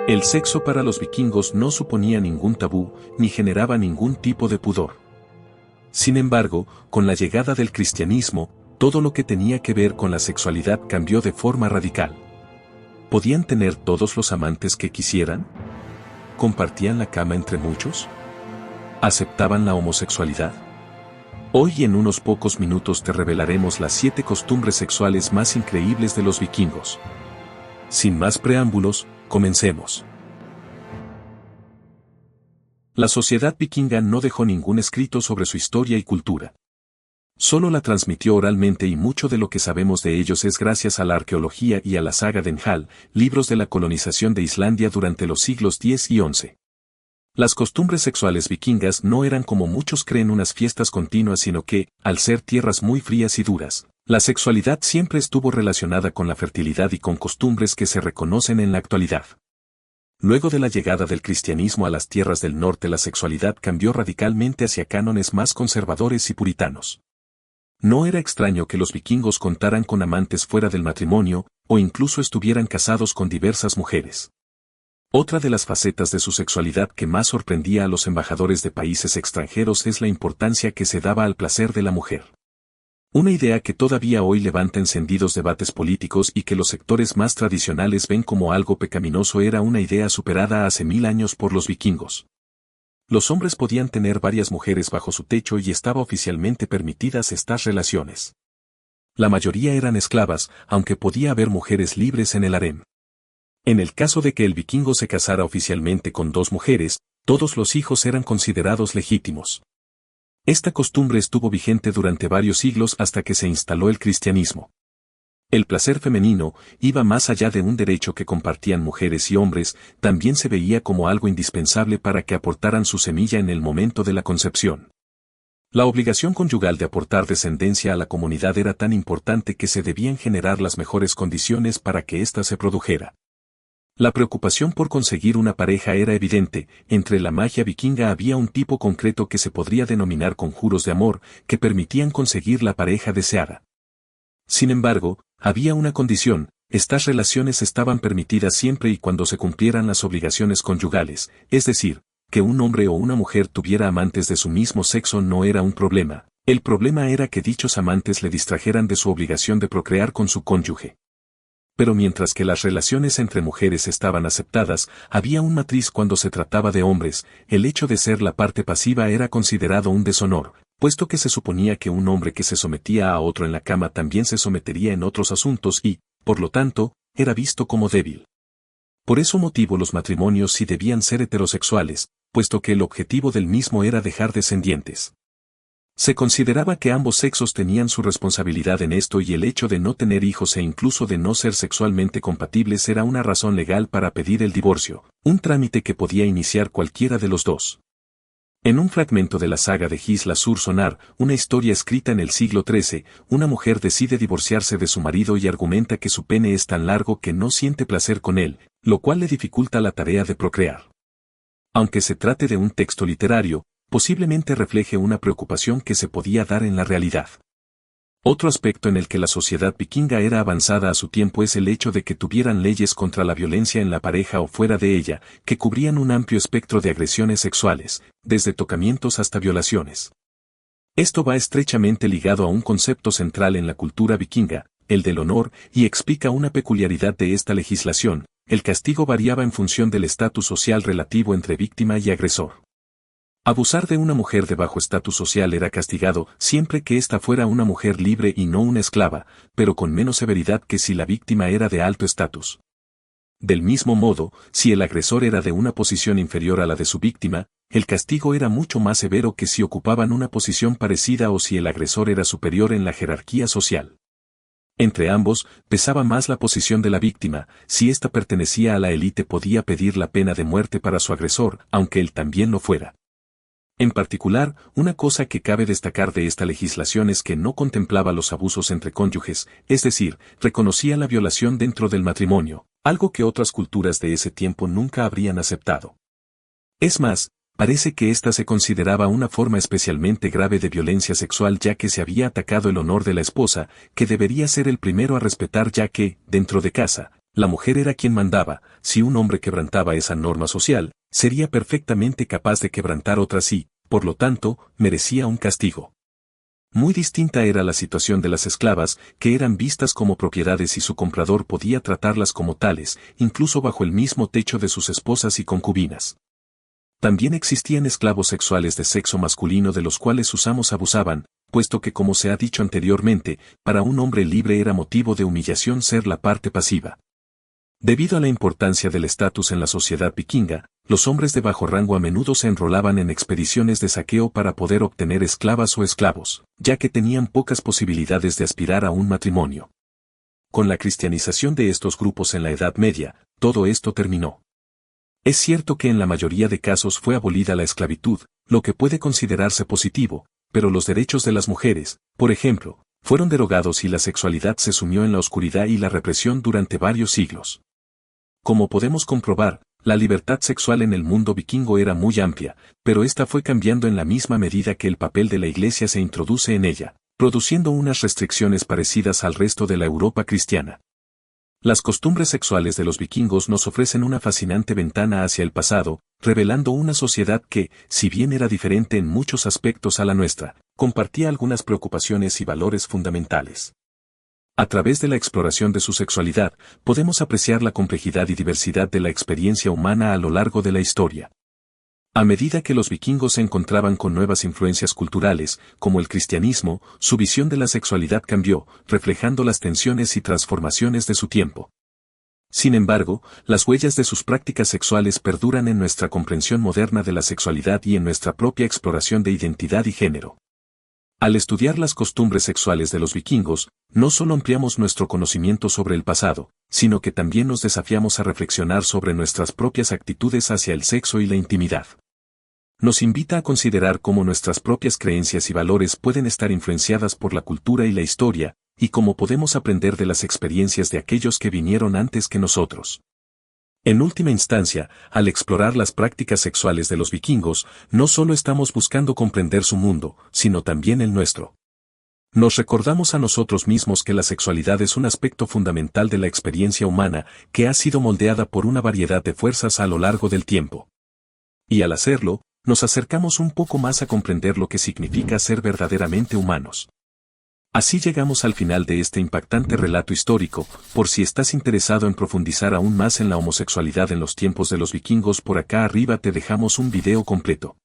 El sexo para los vikingos no suponía ningún tabú, ni generaba ningún tipo de pudor. Sin embargo, con la llegada del cristianismo, todo lo que tenía que ver con la sexualidad cambió de forma radical. ¿Podían tener todos los amantes que quisieran? ¿Compartían la cama entre muchos? ¿Aceptaban la homosexualidad? Hoy en unos pocos minutos te revelaremos las 7 costumbres sexuales más increíbles de los vikingos. Sin más preámbulos, comencemos. La sociedad vikinga no dejó ningún escrito sobre su historia y cultura. Solo la transmitió oralmente y mucho de lo que sabemos de ellos es gracias a la arqueología y a la saga de Njál, libros de la colonización de Islandia durante los siglos X y XI. Las costumbres sexuales vikingas no eran como muchos creen unas fiestas continuas sino que, al ser tierras muy frías y duras, la sexualidad siempre estuvo relacionada con la fertilidad y con costumbres que se reconocen en la actualidad. Luego de la llegada del cristianismo a las tierras del norte la sexualidad cambió radicalmente hacia cánones más conservadores y puritanos. No era extraño que los vikingos contaran con amantes fuera del matrimonio, o incluso estuvieran casados con diversas mujeres. Otra de las facetas de su sexualidad que más sorprendía a los embajadores de países extranjeros es la importancia que se daba al placer de la mujer. Una idea que todavía hoy levanta encendidos debates políticos y que los sectores más tradicionales ven como algo pecaminoso era una idea superada hace 1000 años por los vikingos. Los hombres podían tener varias mujeres bajo su techo y estaba oficialmente permitidas estas relaciones. La mayoría eran esclavas, aunque podía haber mujeres libres en el harem. En el caso de que el vikingo se casara oficialmente con 2 mujeres, todos los hijos eran considerados legítimos. Esta costumbre estuvo vigente durante varios siglos hasta que se instaló el cristianismo. El placer femenino iba más allá de un derecho que compartían mujeres y hombres, también se veía como algo indispensable para que aportaran su semilla en el momento de la concepción. La obligación conyugal de aportar descendencia a la comunidad era tan importante que se debían generar las mejores condiciones para que ésta se produjera. La preocupación por conseguir una pareja era evidente, entre la magia vikinga había un tipo concreto que se podría denominar conjuros de amor, que permitían conseguir la pareja deseada. Sin embargo, había una condición: estas relaciones estaban permitidas siempre y cuando se cumplieran las obligaciones conyugales, es decir, que un hombre o una mujer tuviera amantes de su mismo sexo no era un problema, el problema era que dichos amantes le distrajeran de su obligación de procrear con su cónyuge. Pero mientras que las relaciones entre mujeres estaban aceptadas, había un matiz cuando se trataba de hombres: el hecho de ser la parte pasiva era considerado un deshonor, puesto que se suponía que un hombre que se sometía a otro en la cama también se sometería en otros asuntos y, por lo tanto, era visto como débil. Por ese motivo los matrimonios sí debían ser heterosexuales, puesto que el objetivo del mismo era dejar descendientes. Se consideraba que ambos sexos tenían su responsabilidad en esto y el hecho de no tener hijos e incluso de no ser sexualmente compatibles era una razón legal para pedir el divorcio, un trámite que podía iniciar cualquiera de los dos. En un fragmento de la saga de Gisla sur Sonar, una historia escrita en el siglo XIII, una mujer decide divorciarse de su marido y argumenta que su pene es tan largo que no siente placer con él, lo cual le dificulta la tarea de procrear. Aunque se trate de un texto literario, posiblemente refleje una preocupación que se podía dar en la realidad. Otro aspecto en el que la sociedad vikinga era avanzada a su tiempo es el hecho de que tuvieran leyes contra la violencia en la pareja o fuera de ella, que cubrían un amplio espectro de agresiones sexuales, desde tocamientos hasta violaciones. Esto va estrechamente ligado a un concepto central en la cultura vikinga, el del honor, y explica una peculiaridad de esta legislación: el castigo variaba en función del estatus social relativo entre víctima y agresor. Abusar de una mujer de bajo estatus social era castigado siempre que ésta fuera una mujer libre y no una esclava, pero con menos severidad que si la víctima era de alto estatus. Del mismo modo, si el agresor era de una posición inferior a la de su víctima, el castigo era mucho más severo que si ocupaban una posición parecida o si el agresor era superior en la jerarquía social. Entre ambos, pesaba más la posición de la víctima: si ésta pertenecía a la élite podía pedir la pena de muerte para su agresor, aunque él también lo fuera. En particular, una cosa que cabe destacar de esta legislación es que no contemplaba los abusos entre cónyuges, es decir, reconocía la violación dentro del matrimonio, algo que otras culturas de ese tiempo nunca habrían aceptado. Es más, parece que esta se consideraba una forma especialmente grave de violencia sexual ya que se había atacado el honor de la esposa, que debería ser el primero a respetar ya que, dentro de casa, La mujer era quien mandaba. Si un hombre quebrantaba esa norma social, sería perfectamente capaz de quebrantar otras y, por lo tanto, merecía un castigo. Muy distinta era la situación de las esclavas, que eran vistas como propiedades y su comprador podía tratarlas como tales, incluso bajo el mismo techo de sus esposas y concubinas. También existían esclavos sexuales de sexo masculino de los cuales sus amos abusaban, puesto que, como se ha dicho anteriormente, para un hombre libre era motivo de humillación ser la parte pasiva. Debido a la importancia del estatus en la sociedad vikinga, los hombres de bajo rango a menudo se enrolaban en expediciones de saqueo para poder obtener esclavas o esclavos, ya que tenían pocas posibilidades de aspirar a un matrimonio. Con la cristianización de estos grupos en la Edad Media, todo esto terminó. Es cierto que en la mayoría de casos fue abolida la esclavitud, lo que puede considerarse positivo, pero los derechos de las mujeres, por ejemplo, fueron derogados y la sexualidad se sumió en la oscuridad y la represión durante varios siglos. Como podemos comprobar, la libertad sexual en el mundo vikingo era muy amplia, pero esta fue cambiando en la misma medida que el papel de la Iglesia se introduce en ella, produciendo unas restricciones parecidas al resto de la Europa cristiana. Las costumbres sexuales de los vikingos nos ofrecen una fascinante ventana hacia el pasado, revelando una sociedad que, si bien era diferente en muchos aspectos a la nuestra, compartía algunas preocupaciones y valores fundamentales. A través de la exploración de su sexualidad, podemos apreciar la complejidad y diversidad de la experiencia humana a lo largo de la historia. A medida que los vikingos se encontraban con nuevas influencias culturales, como el cristianismo, su visión de la sexualidad cambió, reflejando las tensiones y transformaciones de su tiempo. Sin embargo, las huellas de sus prácticas sexuales perduran en nuestra comprensión moderna de la sexualidad y en nuestra propia exploración de identidad y género. Al estudiar las costumbres sexuales de los vikingos, no solo ampliamos nuestro conocimiento sobre el pasado, sino que también nos desafiamos a reflexionar sobre nuestras propias actitudes hacia el sexo y la intimidad. Nos invita a considerar cómo nuestras propias creencias y valores pueden estar influenciadas por la cultura y la historia, y cómo podemos aprender de las experiencias de aquellos que vinieron antes que nosotros. En última instancia, al explorar las prácticas sexuales de los vikingos, no solo estamos buscando comprender su mundo, sino también el nuestro. Nos recordamos a nosotros mismos que la sexualidad es un aspecto fundamental de la experiencia humana que ha sido moldeada por una variedad de fuerzas a lo largo del tiempo. Y al hacerlo, nos acercamos un poco más a comprender lo que significa ser verdaderamente humanos. Así llegamos al final de este impactante relato histórico. Por si estás interesado en profundizar aún más en la homosexualidad en los tiempos de los vikingos, por acá arriba te dejamos un video completo.